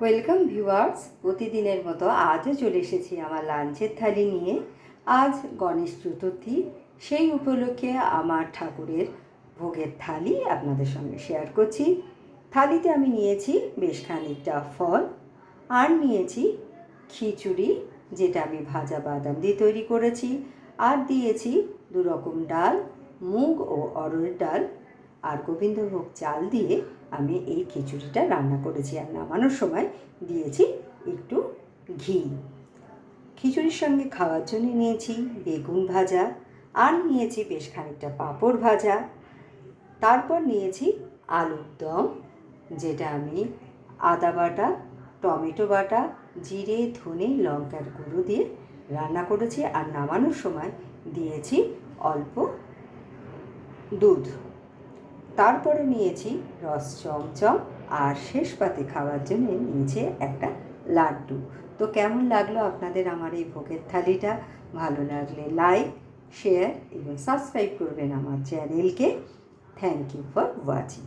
Welcome viewers, প্রতিদিনের মতো আজও চলে এসেছি আমার লাঞ্চের থালি নিয়ে। আজ গণেশ চতুর্থী, সেই উপলক্ষে আমার ঠাকুরের ভোগের থালি আপনাদের সঙ্গে শেয়ার করছি। থালিতে আমি নিয়েছি বেশ খানিকটা ফল, আর নিয়েছি খিচুড়ি, যেটা আমি ভাজা বাদাম দিয়ে তৈরি করেছি, আর দিয়েছি 2 রকম ডাল, মুগ ও অড়হর ডাল আর গোবিন্দভোগ চাল দিয়ে আমি এই খিচুড়িটা রান্না করেছি। আর নামানোর সময় দিয়েছি একটু ঘি। খিচুড়ির সঙ্গে খাওয়ার জন্য নিয়েছি বেগুন ভাজা, আর নিয়েছি বেশ খানিকটা পাঁপড় ভাজা, তারপর নিয়েছি আলুর দম, যেটা আমি আদা বাটা, টমেটো বাটা, জিরে, ধনে, লঙ্কার গুঁড়ো দিয়ে রান্না করেছি। আর নামানোর সময় দিয়েছি অল্প দুধ। তারপরে নিয়েছি রস চমচম, আর শেষ পাতে খাওয়ার জন্য নিয়েছে একটা লাড্ডু। তো কেমন লাগলো আপনাদের আমার এই ভোগের থালিটা? ভালো লাগলে লাইক, শেয়ার এবং সাবস্ক্রাইব করবেন আমার চ্যানেলকে। Thank you for watching.